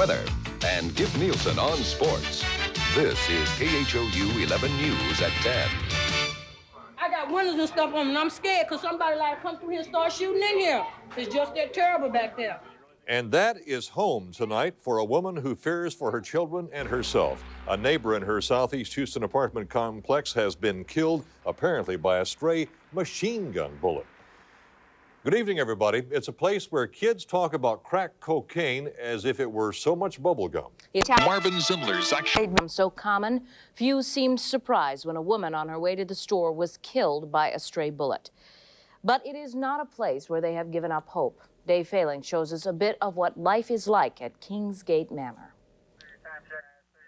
weather, and Kip Nielsen on sports. This is KHOU 11 News at 10. I got windows and stuff on, and I'm scared because somebody like come through here and start shooting in here. It's just that terrible back there. And that is home tonight for a woman who fears for her children and herself. A neighbor in her Southeast Houston apartment complex has been killed, apparently by a stray machine gun bullet. Good evening, everybody. It's a place where kids talk about crack cocaine as if it were so much bubble gum. Marvin Zimler's action. So common, few seemed surprised when a woman on her way to the store was killed by a stray bullet. But it is not a place where they have given up hope. Dave Failing shows us a bit of what life is like at Kingsgate Manor.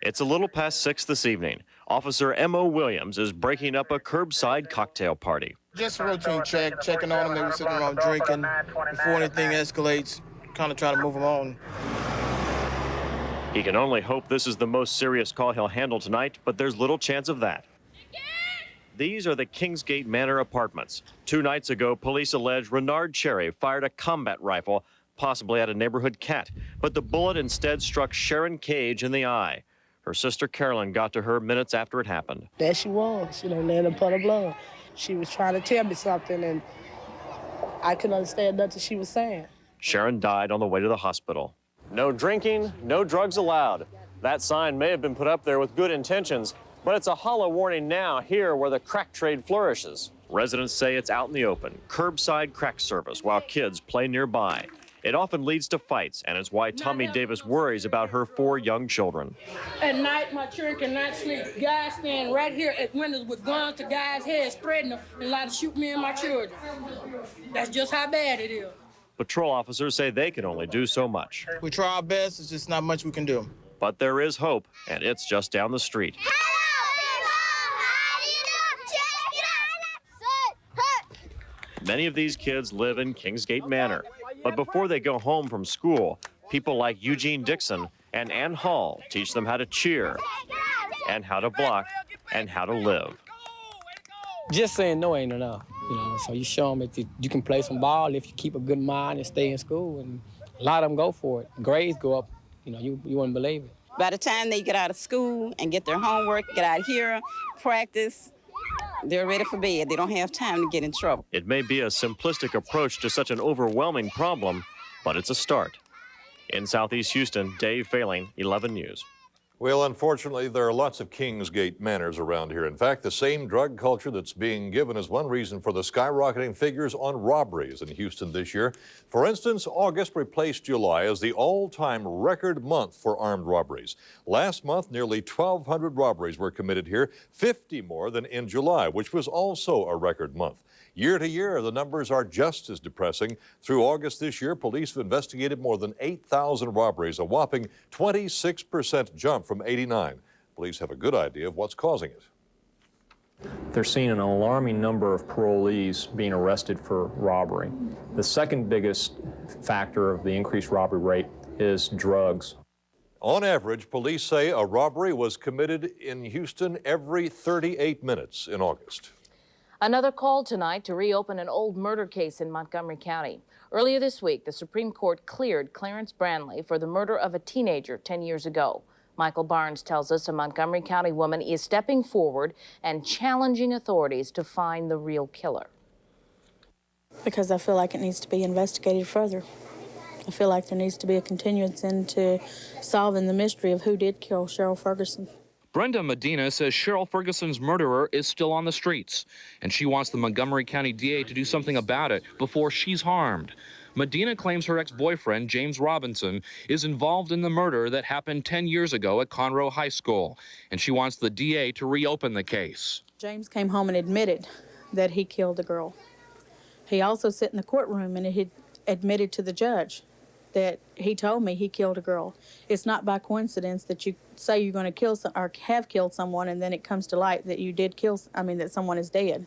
It's a little past 6 this evening. Officer M.O. Williams is breaking up a curbside cocktail party. Just a routine check, checking on them. They were sitting around drinking. Before anything escalates, kind of try to move them on. He can only hope this is the most serious call he'll handle tonight, but there's little chance of that. These are the Kingsgate Manor apartments. 2 nights ago, police allege Renard Cherry fired a combat rifle, possibly at a neighborhood cat, but the bullet instead struck Sharon Cage in the eye. Her sister Carolyn got to her minutes after it happened. There she was, laying in a puddle of blood. She was trying to tell me something, and I couldn't understand nothing she was saying. Sharon died on the way to the hospital. No drinking, no drugs allowed. That sign may have been put up there with good intentions, but it's a hollow warning now here where the crack trade flourishes. Residents say it's out in the open, curbside crack service while kids play nearby. It often leads to fights, and it's why Tommy Davis worries about her 4 young children. At night, my children cannot sleep. Guys stand right here at windows with guns to guys' heads, spreading them, and like to shoot me and my children. That's just how bad it is. Patrol officers say they can only do so much. We try our best. It's just not much we can do. But there is hope, and it's just down the street. Many of these kids live in Kingsgate Manor, but before they go home from school, people like Eugene Dixon and Ann Hall teach them how to cheer, and how to block, and how to live. Just saying no ain't enough, so you show them that you can play some ball if you keep a good mind and stay in school, and a lot of them go for it. Grades go up, you wouldn't believe it. By the time they get out of school and get their homework, get out here, practice, they're ready for bed. They don't have time to get in trouble. It may be a simplistic approach to such an overwhelming problem, but it's a start. In Southeast Houston, Dave Failing, 11 News. Well, unfortunately, there are lots of Kingsgate Manors around here. In fact, the same drug culture that's being given is one reason for the skyrocketing figures on robberies in Houston this year. For instance, August replaced July as the all-time record month for armed robberies. Last month, nearly 1,200 robberies were committed here, 50 more than in July, which was also a record month. Year to year, the numbers are just as depressing. Through August this year, police have investigated more than 8,000 robberies, a whopping 26% jump from 89. Police have a good idea of what's causing it. They're seeing an alarming number of parolees being arrested for robbery. The second biggest factor of the increased robbery rate is drugs. On average, police say a robbery was committed in Houston every 38 minutes in August. Another call tonight to reopen an old murder case in Montgomery County. Earlier this week, the Supreme Court cleared Clarence Branley for the murder of a teenager 10 years ago. Michael Barnes tells us a Montgomery County woman is stepping forward and challenging authorities to find the real killer. Because I feel like it needs to be investigated further. I feel like there needs to be a continuance into solving the mystery of who did kill Cheryl Ferguson. Brenda Medina says Cheryl Ferguson's murderer is still on the streets, and she wants the Montgomery County DA to do something about it before she's harmed. Medina claims her ex-boyfriend, James Robinson, is involved in the murder that happened 10 years ago at Conroe High School, and she wants the DA to reopen the case. James came home and admitted that he killed the girl. He also sat in the courtroom and he admitted to the judge that he told me he killed a girl. It's not by coincidence that you say you're going to kill or have killed someone and then it comes to light that you did kill, that someone is dead.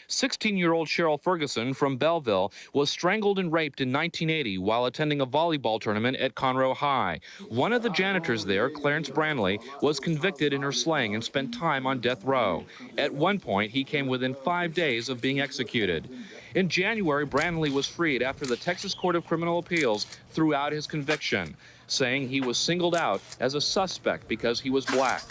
16-year-old Cheryl Ferguson from Belleville was strangled and raped in 1980 while attending a volleyball tournament at Conroe High. One of the janitors there, Clarence Branley, was convicted in her slaying and spent time on death row. At one point, he came within 5 days of being executed. In January, Branley was freed after the Texas Court of Criminal Appeals threw out his conviction. saying he was singled out as a suspect because he was black.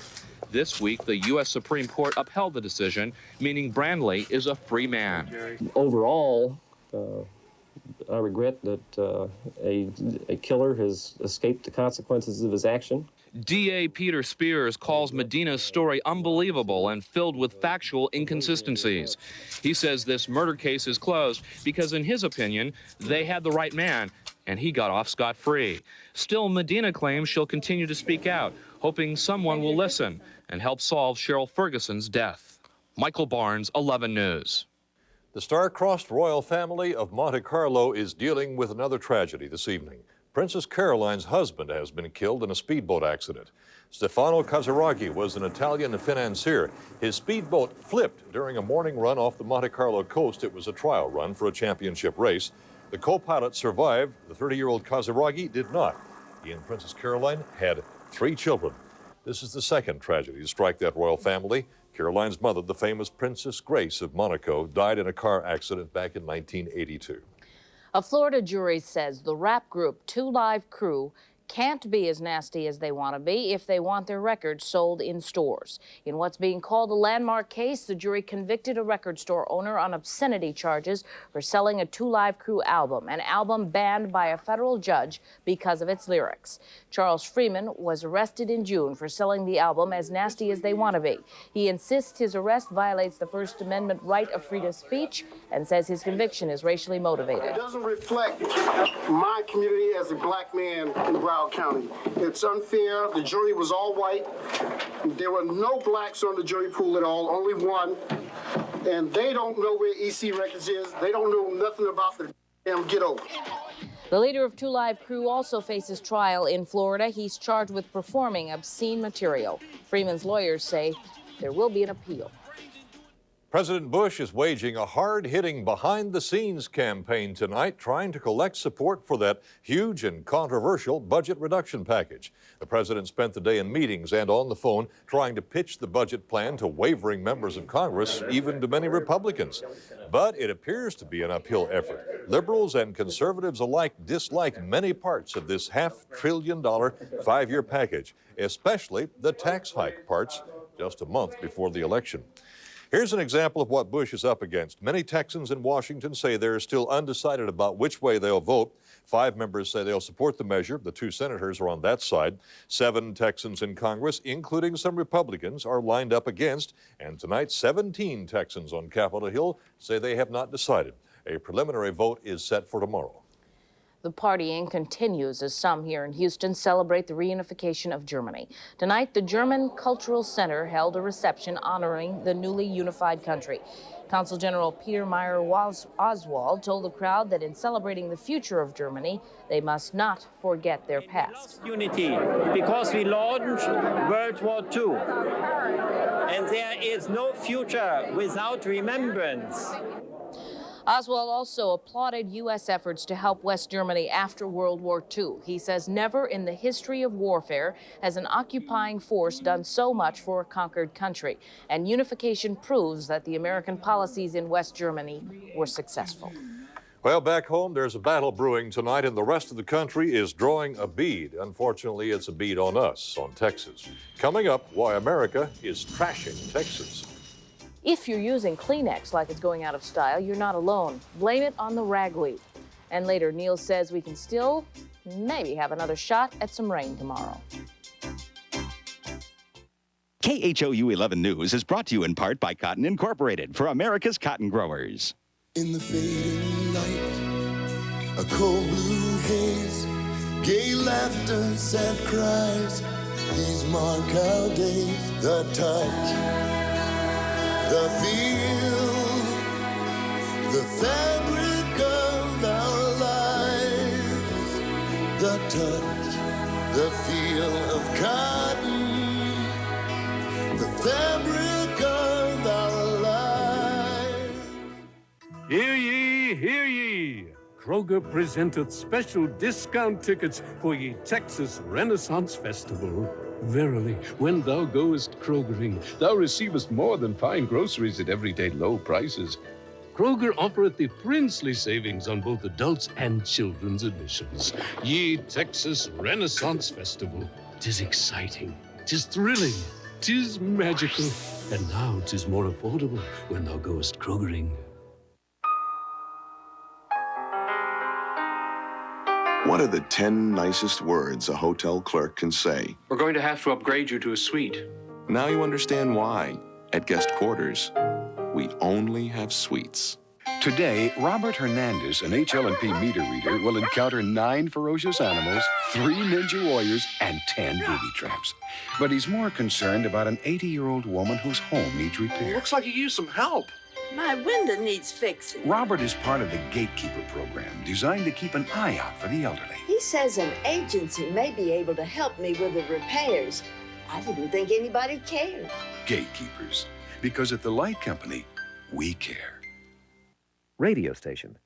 This week, the U.S. Supreme Court upheld the decision, meaning Brandley is a free man. Overall, I regret that a killer has escaped the consequences of his action. DA Peter Spears calls Medina's story unbelievable and filled with factual inconsistencies. He says this murder case is closed because, in his opinion, they had the right man and he got off scot-free. Still, Medina claims she'll continue to speak out, hoping someone will listen and help solve Cheryl Ferguson's death. Michael Barnes, 11 News. The star-crossed royal family of Monte Carlo is dealing with another tragedy this evening. Princess Caroline's husband has been killed in a speedboat accident. Stefano Casaraghi was an Italian financier. His speedboat flipped during a morning run off the Monte Carlo coast. It was a trial run for a championship race. The co-pilot survived. The 30-year-old Casaraghi did not. He and Princess Caroline had 3 children. This is the second tragedy to strike that royal family. Caroline's mother, the famous Princess Grace of Monaco, died in a car accident back in 1982. A Florida jury says the rap group 2 Live Crew can't be as nasty as they want to be if they want their records sold in stores. In what's being called a landmark case, the jury convicted a record store owner on obscenity charges for selling a 2 Live Crew album, an album banned by a federal judge because of its lyrics. Charles Freeman was arrested in June for selling the album As Nasty as They Want to Be. He insists his arrest violates the First Amendment right of freedom of speech and says his conviction is racially motivated. It doesn't reflect my community as a black man in Broward County. It's unfair. The jury was all white. There were no blacks on the jury pool at all, only one. And they don't know where EC Records is. They don't know nothing about the damn ghetto. The leader of 2 Live Crew also faces trial in Florida. He's charged with performing obscene material. Freeman's lawyers say there will be an appeal. President Bush is waging a hard-hitting behind-the-scenes campaign tonight, trying to collect support for that huge and controversial budget reduction package. The president spent the day in meetings and on the phone trying to pitch the budget plan to wavering members of Congress, even to many Republicans. But it appears to be an uphill effort. Liberals and conservatives alike dislike many parts of this $500 billion 5-year package, especially the tax hike parts, just a month before the election. Here's an example of what Bush is up against. Many Texans in Washington say they're still undecided about which way they'll vote. 5 members say they'll support the measure. The 2 senators are on that side. 7 Texans in Congress, including some Republicans, are lined up against. And tonight, 17 Texans on Capitol Hill say they have not decided. A preliminary vote is set for tomorrow. The partying continues as some here in Houston celebrate the reunification of Germany. Tonight, the German Cultural Center held a reception honoring the newly unified country. Consul General Peter Meyer Oswald told the crowd that in celebrating the future of Germany, they must not forget their past. Unity, because we launched World War II, and there is no future without remembrance. Oswald also applauded U.S. efforts to help West Germany after World War II. He says never in the history of warfare has an occupying force done so much for a conquered country. And unification proves that the American policies in West Germany were successful. Well, back home, there's a battle brewing tonight, and the rest of the country is drawing a bead. Unfortunately, it's a bead on us, on Texas. Coming up, why America is trashing Texas. If you're using Kleenex like it's going out of style, you're not alone. Blame it on the ragweed. And later, Neil says we can still maybe have another shot at some rain tomorrow. KHOU 11 News is brought to you in part by Cotton Incorporated for America's cotton growers. In the fading light, a cold blue haze, gay laughter, sad cries, these mark our days, the touch. The feel, the fabric of our lives, the touch, the feel of cotton, the fabric of our lives. Hear ye, hear ye! Kroger presented special discount tickets for ye Texas Renaissance Festival. Verily, when thou goest Krogering, thou receivest more than fine groceries at everyday low prices. Kroger offereth thee princely savings on both adults and children's admissions. Ye Texas Renaissance Festival. 'Tis exciting, 'tis thrilling, 'tis magical, and now 'tis more affordable when thou goest Krogering. What are the 10 nicest words a hotel clerk can say? We're going to have to upgrade you to a suite. Now you understand why, at guest quarters, we only have suites. Today, Robert Hernandez, an HL&P meter reader, will encounter 9 ferocious animals, 3 ninja warriors, and 10 booby traps. But he's more concerned about an 80-year-old woman whose home needs repair. Looks like you used some help. My window needs fixing. Robert is part of the Gatekeeper program, designed to keep an eye out for the elderly. He says an agency may be able to help me with the repairs. I didn't think anybody cared. Gatekeepers. Because at the light company, we care. Radio station.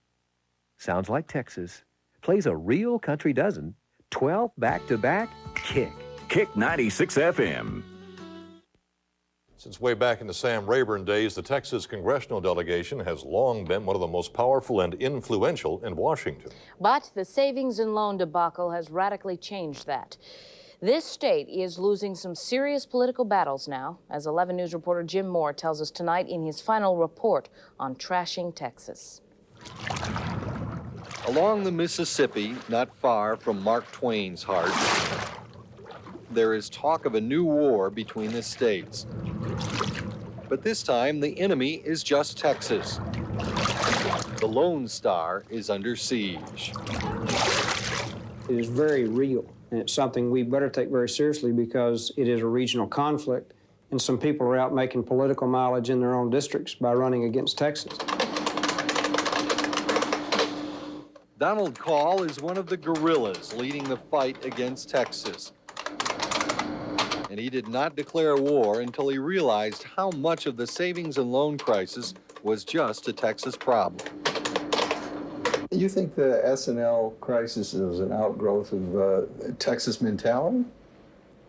Sounds like Texas. Plays a real country dozen. 12 back-to-back. Kick. Kick 96 FM. Since way back in the Sam Rayburn days, the Texas congressional delegation has long been one of the most powerful and influential in Washington. But the savings and loan debacle has radically changed that. This state is losing some serious political battles now, as 11 News reporter Jim Moore tells us tonight in his final report on trashing Texas. Along the Mississippi, not far from Mark Twain's heart, there is talk of a new war between the states. But this time, the enemy is just Texas. The Lone Star is under siege. It is very real, and it's something we better take very seriously because it is a regional conflict, and some people are out making political mileage in their own districts by running against Texas. Donald Call is one of the guerrillas leading the fight against Texas. And he did not declare war until he realized how much of the savings and loan crisis was just a Texas problem. You think the S&L crisis is an outgrowth of Texas mentality?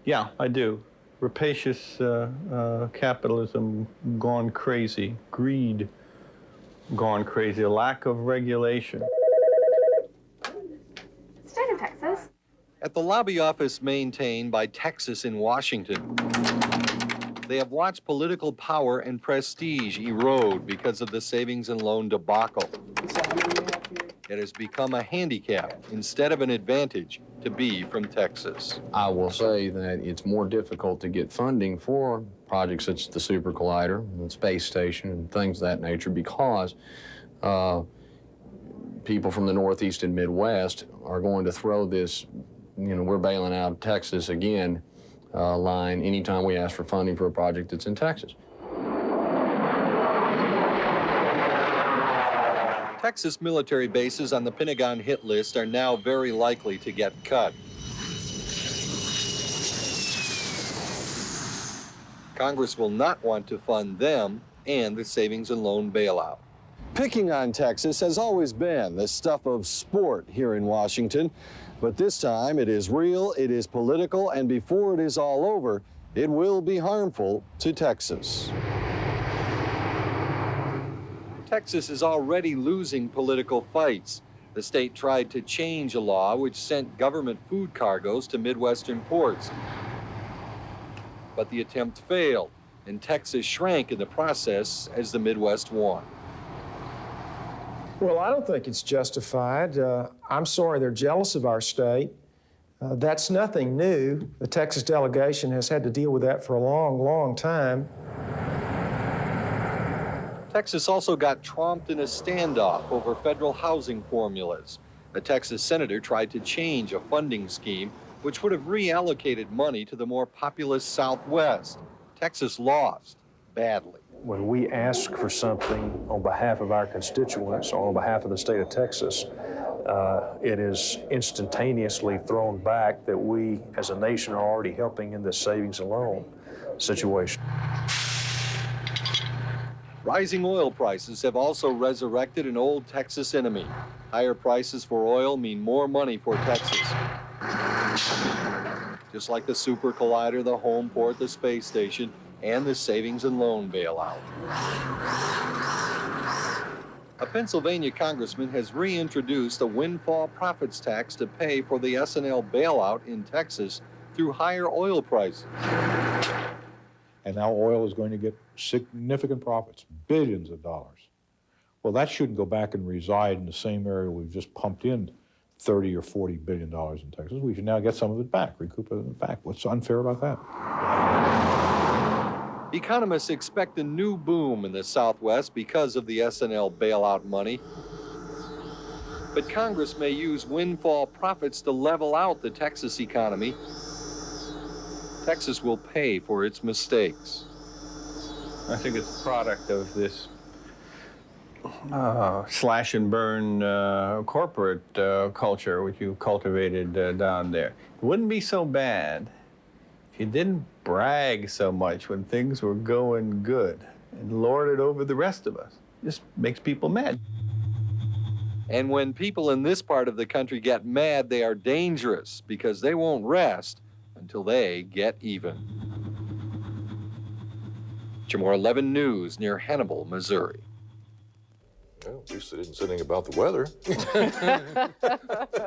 Yeah, I do. Rapacious capitalism gone crazy, greed gone crazy, a lack of regulation. State of Texas. At the lobby office maintained by Texas in Washington, they have watched political power and prestige erode because of the savings and loan debacle. It has become a handicap instead of an advantage to be from Texas. I will say that it's more difficult to get funding for projects such as the Super Collider and the space station and things of that nature because people from the Northeast and Midwest are going to throw this, we're bailing out Texas again line anytime we ask for funding for a project that's in Texas. Texas military bases on the Pentagon hit list are now very likely to get cut. Congress will not want to fund them and the savings and loan bailout. Picking on Texas has always been the stuff of sport here in Washington, but this time it is real, it is political, and before it is all over, it will be harmful to Texas. Texas is already losing political fights. The state tried to change a law which sent government food cargoes to Midwestern ports. But the attempt failed, and Texas shrank in the process as the Midwest won. Well, I don't think it's justified. I'm sorry they're jealous of our state. That's nothing new. The Texas delegation has had to deal with that for a long, long time. Texas also got trumped in a standoff over federal housing formulas. A Texas senator tried to change a funding scheme which would have reallocated money to the more populous Southwest. Texas lost badly. When we ask for something on behalf of our constituents or on behalf of the state of Texas, it is instantaneously thrown back that we as a nation are already helping in this savings and loan situation. Rising oil prices have also resurrected an old Texas enemy. Higher prices for oil mean more money for Texas. Just like the Super Collider, the home port, the space station, and the savings and loan bailout. A Pennsylvania congressman has reintroduced a windfall profits tax to pay for the S&L bailout in Texas through higher oil prices. And now oil is going to get significant profits, billions of dollars. Well, that shouldn't go back and reside in the same area we've just pumped in $30 or $40 billion in Texas. We should now get some of it back, recoup it back. What's unfair about that? Economists expect a new boom in the Southwest because of the S&L bailout money. But Congress may use windfall profits to level out the Texas economy. Texas will pay for its mistakes. I think it's a product of this slash and burn corporate culture which you cultivated down there. It wouldn't be so bad if you didn't brag so much when things were going good and lord it over the rest of us. It just makes people mad. And when people in this part of the country get mad, they are dangerous because they won't rest until they get even. Jamore 11 News near Hannibal, Missouri. Well, at least they didn't say anything about the weather.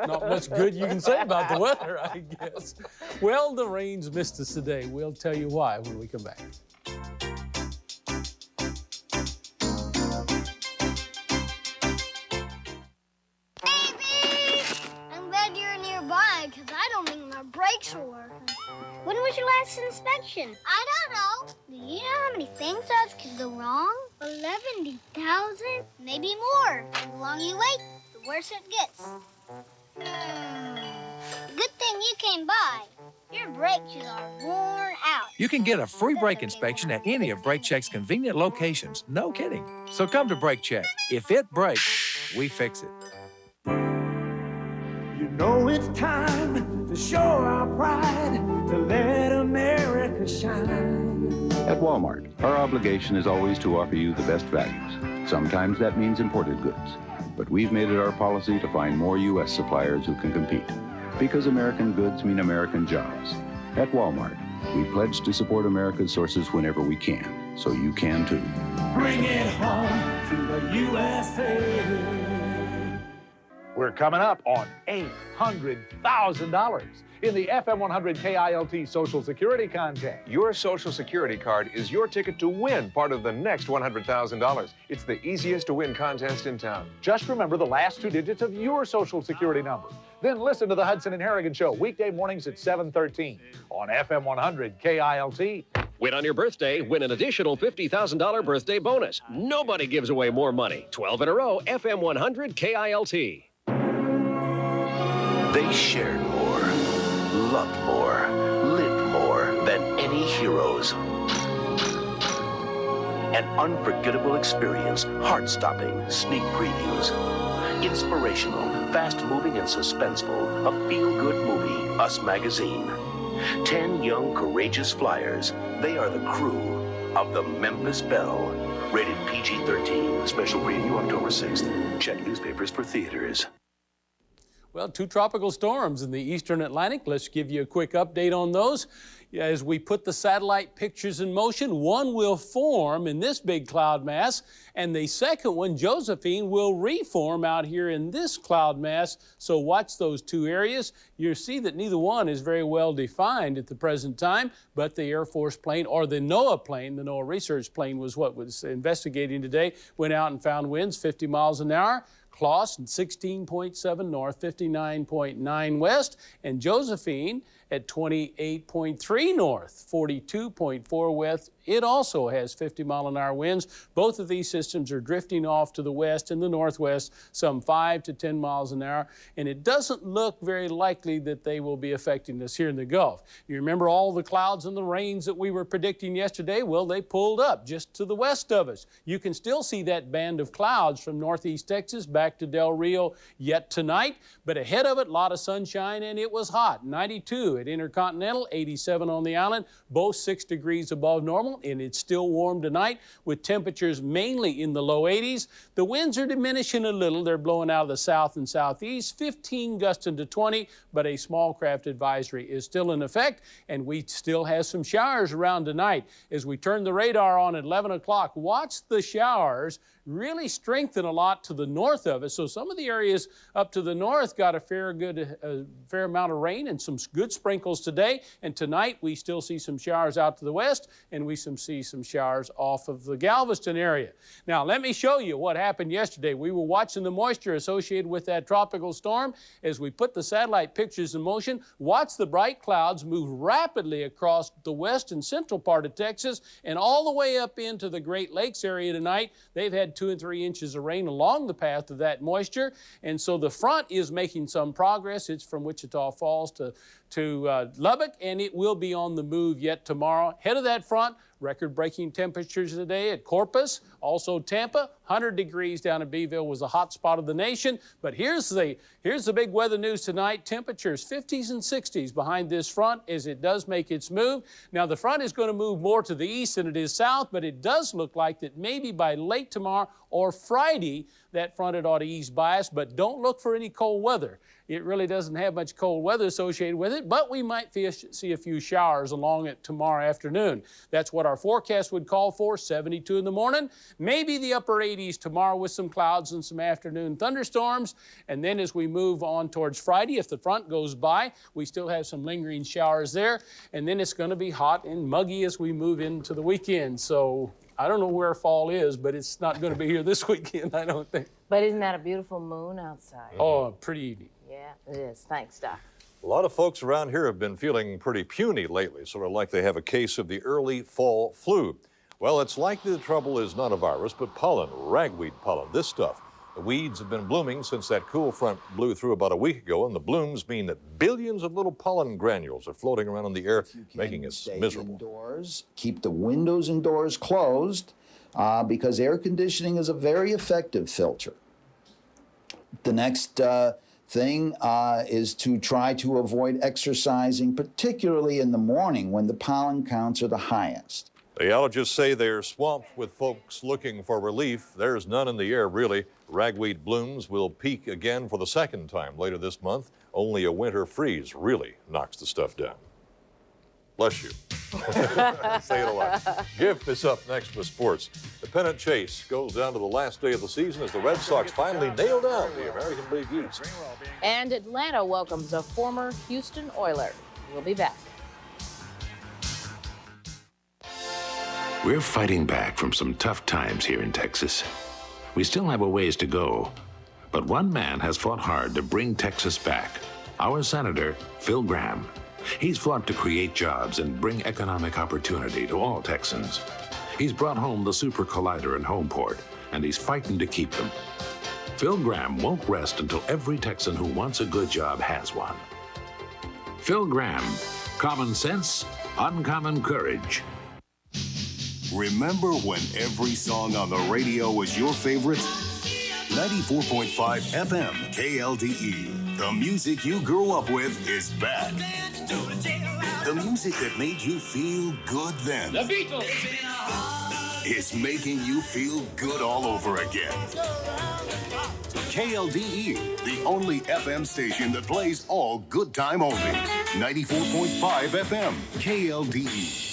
Not much good you can say about the weather, I guess. Well, the rains missed us today. We'll tell you why when we come back. I'm glad you're nearby, because I don't think my brakes are working. When was your last inspection? I don't know. Do you know how many things us could go wrong? 11,000? Maybe more. The longer you wait, the worse it gets. Good thing you came by. Your brakes are worn out. You can get a free brake inspection at any of Brake Check's convenient locations. No kidding. So come to Brake Check. If it breaks, we fix it. You know it's time to show our pride, to let America shine. At Walmart, our obligation is always to offer you the best values. Sometimes that means imported goods. But we've made it our policy to find more U.S. suppliers who can compete. Because American goods mean American jobs. At Walmart, we pledge to support America's sources whenever we can, so you can too. Bring it home to the USA. We're coming up on $800,000 in the FM 100 KILT Social Security Contest. Your Social Security card is your ticket to win part of the next $100,000. It's the easiest to win contest in town. Just remember the last 2 digits of your Social Security number. Then listen to the Hudson and Harrigan Show weekday mornings at 7:13 on FM 100 KILT. Win on your birthday, win an additional $50,000 birthday bonus. Nobody gives away more money. 12 in a row, FM 100 KILT. They shared more, loved more, lived more than any heroes. An unforgettable experience, heart-stopping sneak previews. Inspirational, fast-moving, and suspenseful. A feel-good movie, Us Magazine. 10 young, courageous flyers. They are the crew of the Memphis Belle. Rated PG-13. Special preview October 6th. Check newspapers for theaters. Well, 2 tropical storms in the eastern Atlantic. Let's give you a quick update on those. As we put the satellite pictures in motion, one will form in this big cloud mass, and the second one, Josephine, will reform out here in this cloud mass. So watch those 2 areas. You see that neither one is very well defined at the present time, but the Air Force plane, or the NOAA plane, the NOAA research plane was what was investigating today, went out and found winds 50 miles an hour. Klaus, 16.7 north, 59.9 west, and Josephine at 28.3 north, 42.4 west. It also has 50-mile-an-hour winds. Both of these systems are drifting off to the west and the northwest, some 5 to 10 miles an hour, and it doesn't look very likely that they will be affecting us here in the Gulf. You remember all the clouds and the rains that we were predicting yesterday? Well, they pulled up just to the west of us. You can still see that band of clouds from northeast Texas back to Del Rio yet tonight, but ahead of it, a lot of sunshine, and it was hot. 92 at Intercontinental, 87 on the island, both 6 degrees above normal, and it's still warm tonight with temperatures mainly in the low 80s. The winds are diminishing a little. They're blowing out of the south and southeast, 15 gusting to 20, but a small craft advisory is still in effect, and we still have some showers around tonight. As we turn the radar on at 11 o'clock, watch the showers really strengthen a lot to the north of us. So some of the areas up to the north got a fair amount of rain and some good sprinkles today. And tonight we still see some showers out to the west, and we see some showers off of the Galveston area. Now let me show you what happened yesterday. We were watching the moisture associated with that tropical storm. As we put the satellite pictures in motion, watch the bright clouds move rapidly across the west and central part of Texas and all the way up into the Great Lakes area tonight. They've had 2 and 3 inches of rain along the path of that moisture, and so the front is making some progress. It's from Wichita Falls to Lubbock, and it will be on the move yet tomorrow. Head of that front, record-breaking temperatures today at Corpus, also Tampa. 100 degrees down in Beeville was the hot spot of the nation. But here's the big weather news tonight. Temperatures 50s and 60s behind this front as it does make its move. Now the front is going to move more to the east than it is south, but it does look like that maybe by late tomorrow or Friday that front ought to ease bias, but don't look for any cold weather. It really doesn't have much cold weather associated with it, but we might see a few showers along it tomorrow afternoon. That's what our forecast would call for, 72 in the morning, maybe the upper 80s tomorrow with some clouds and some afternoon thunderstorms. And then as we move on towards Friday, if the front goes by, we still have some lingering showers there. And then it's going to be hot and muggy as we move into the weekend. So I don't know where fall is, but it's not going to be here this weekend, I don't think. But isn't that a beautiful moon outside? Oh, pretty evening. Yeah, it is. Thanks, Doc. A lot of folks around here have been feeling pretty puny lately, sort of like they have a case of the early fall flu. Well, it's likely the trouble is not a virus, but pollen, ragweed pollen, this stuff. The weeds have been blooming since that cool front blew through about a week ago, and the blooms mean that billions of little pollen granules are floating around in the air, making us miserable. Indoors, keep the windows and doors closed because air conditioning is a very effective filter. The next thing is to try to avoid exercising, particularly in the morning when the pollen counts are the highest. The allergists say they're swamped with folks looking for relief. There's none in the air, really. Ragweed blooms will peak again for the second time later this month. Only a winter freeze really knocks the stuff down. Bless you. Say it a lot. Gift is up next with sports. The pennant chase goes down to the last day of the season as the Red Sox finally nail down the American League East. And Atlanta welcomes a former Houston Oiler. We'll be back. We're fighting back from some tough times here in Texas. We still have a ways to go, but one man has fought hard to bring Texas back. Our Senator, Phil Gramm. He's fought to create jobs and bring economic opportunity to all Texans. He's brought home the Super Collider and Homeport, and he's fighting to keep them. Phil Gramm won't rest until every Texan who wants a good job has one. Phil Gramm, common sense, uncommon courage. Remember when every song on the radio was your favorite? 94.5 FM KLDE. The music you grew up with is back. The music that made you feel good then. The Beatles! Is making you feel good all over again. KLDE, the only FM station that plays all good time only. 94.5 FM KLDE.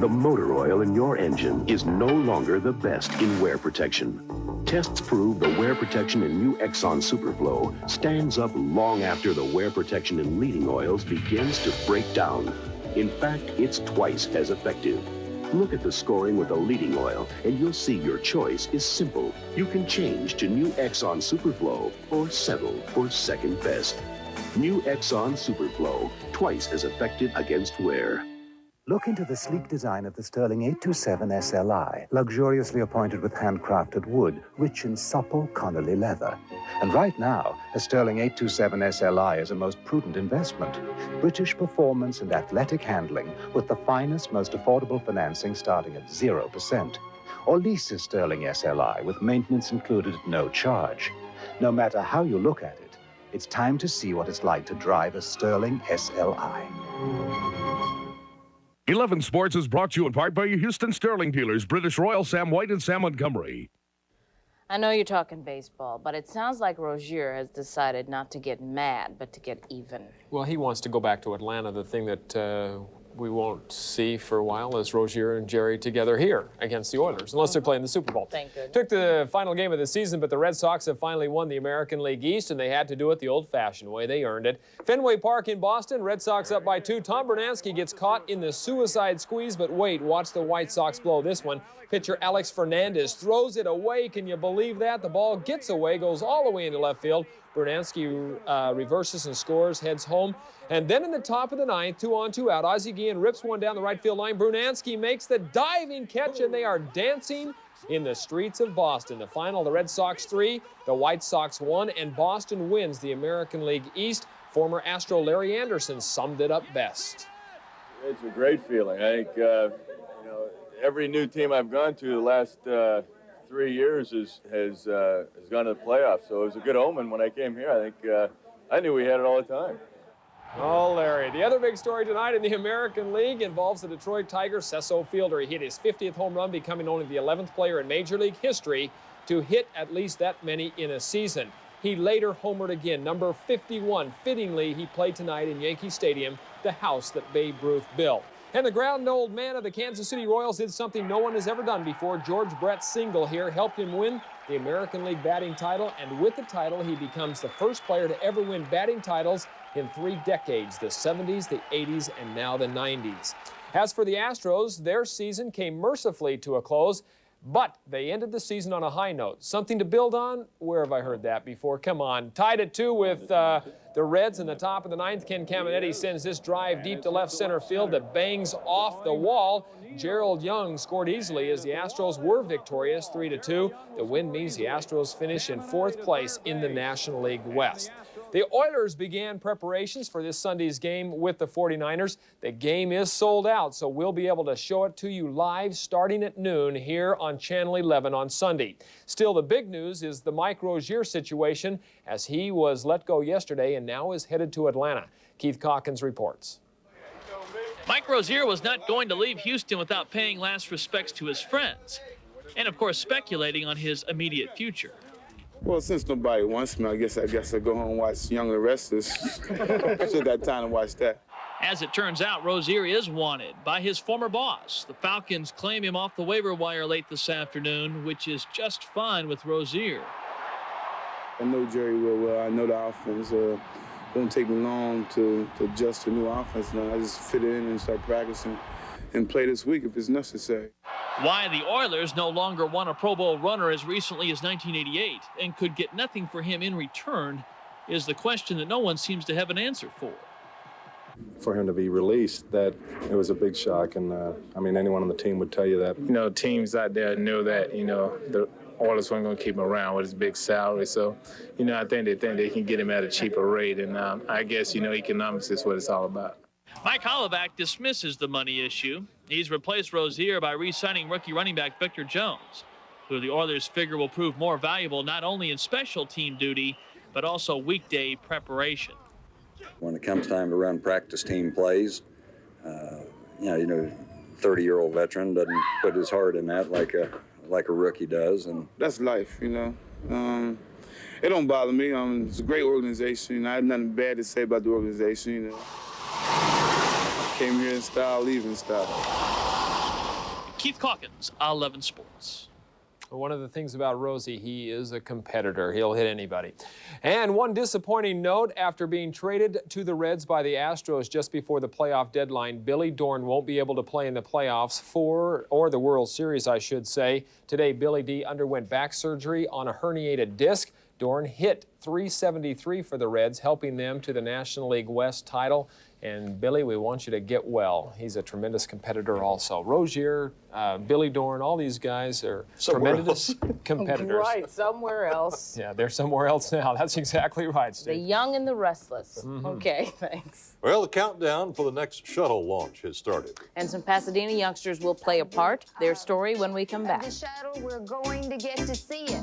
The motor oil in your engine is no longer the best in wear protection. Tests prove the wear protection in new Exxon Superflow stands up long after the wear protection in leading oils begins to break down. In fact, it's twice as effective. Look at the scoring with the leading oil, and you'll see your choice is simple. You can change to new Exxon Superflow or settle for second best. New Exxon Superflow, twice as effective against wear. Look into the sleek design of the Sterling 827 SLI, luxuriously appointed with handcrafted wood, rich in supple Connolly leather. And right now, a Sterling 827 SLI is a most prudent investment. British performance and athletic handling with the finest, most affordable financing starting at 0%. Or lease a Sterling SLI with maintenance included at no charge. No matter how you look at it, it's time to see what it's like to drive a Sterling SLI. 11 Sports is brought to you in part by your Houston Sterling dealers, British Royal, Sam White, and Sam Montgomery. I know you're talking baseball, but it sounds like Rozier has decided not to get mad, but to get even. Well, he wants to go back to Atlanta. The thing that we won't see for a while is Rozier and Jerry together here against the Oilers, unless they're playing the Super Bowl. Thank goodness. Took the final game of the season, but the Red Sox have finally won the American League East, and they had to do it the old-fashioned way. They earned it. Fenway Park in Boston, Red Sox up by 2. Tom Bernansky gets caught in the suicide squeeze, but wait, watch the White Sox blow this one. Pitcher Alex Fernandez throws it away. Can you believe that? The ball gets away, goes all the way into left field. Bernansky reverses and scores, heads home. And then in the top of the 9th, 2 on, 2 out, Ozzie Guillen rips one down the right field line. Bernansky makes the diving catch, and they are dancing in the streets of Boston. The final, the Red Sox 3, the White Sox 1, and Boston wins the American League East. Former Astro Larry Anderson summed it up best. It's a great feeling. I think, every new team I've gone to the last 3 years has gone to the playoffs. So it was a good omen when I came here. I think I knew we had it all the time. Oh, Larry. The other big story tonight in the American League involves the Detroit Tigers' Cecil Fielder. He hit his 50th home run, becoming only the 11th player in Major League history to hit at least that many in a season. He later homered again, number 51. Fittingly, he played tonight in Yankee Stadium, the house that Babe Ruth built. And the ground old man of the Kansas City Royals did something no one has ever done before. George Brett's single here helped him win the American League batting title, and with the title, he becomes the first player to ever win batting titles in 3 decades, the 70s, the 80s, and now the 90s. As for the Astros, their season came mercifully to a close, but they ended the season on a high note. Something to build on? Where have I heard that before? Come on. Tied at 2 with the Reds in the top of the 9th. Ken Caminetti sends this drive deep to left center field that bangs off the wall. Gerald Young scored easily as the Astros were victorious 3-2. The win means the Astros finish in 4th place in the National League West. The Oilers began preparations for this Sunday's game with the 49ers. The game is sold out, so we'll be able to show it to you live starting at noon here on Channel 11 on Sunday. Still, the big news is the Mike Rozier situation, as he was let go yesterday and now is headed to Atlanta. Keith Calkins reports. Mike Rozier was not going to leave Houston without paying last respects to his friends, and of course speculating on his immediate future. Well, since nobody wants me, I guess I'll go home and watch Young and the Restless. Still got time to watch that. As it turns out, Rozier is wanted by his former boss. The Falcons claim him off the waiver wire late this afternoon, which is just fine with Rozier. I know Jerry real well. I know the offense. It won't take me long to adjust to new offense now. I just fit in and start practicing and play this week if it's necessary. Why the Oilers no longer want a Pro Bowl runner as recently as 1988 and could get nothing for him in return is the question that no one seems to have an answer for. For him to be released, that it was a big shock, and I mean, anyone on the team would tell you that. Teams out there knew that, the Oilers weren't going to keep him around with his big salary, so, I think they can get him at a cheaper rate, and I guess, economics is what it's all about. Mike Hollaback dismisses the money issue. He's replaced Rozier by re-signing rookie running back Victor Jones, who the Oilers figure will prove more valuable not only in special team duty, but also weekday preparation. When it comes time to run practice team plays, 30-year-old veteran doesn't put his heart in that like a rookie does. And that's life, It don't bother me. It's a great organization. I have nothing bad to say about the organization, Came here in style, leave in style. Keith Calkins, 11 Sports. One of the things about Rosie, he is a competitor. He'll hit anybody. And one disappointing note, after being traded to the Reds by the Astros just before the playoff deadline, Billy Dorn won't be able to play in the playoffs or the World Series, I should say. Today, Billy D underwent back surgery on a herniated disc. Dorn hit .373 for the Reds, helping them to the National League West title. And Billy, we want you to get well. He's a tremendous competitor also. Rozier, Billy Dorn, all these guys are tremendous competitors. Right, somewhere else. Yeah, they're somewhere else now. That's exactly right, Steve. The young and the restless. Okay, thanks. Well, the countdown for the next shuttle launch has started. And some Pasadena youngsters will play a part. Their story when we come back. The shuttle, we're going to get to see it.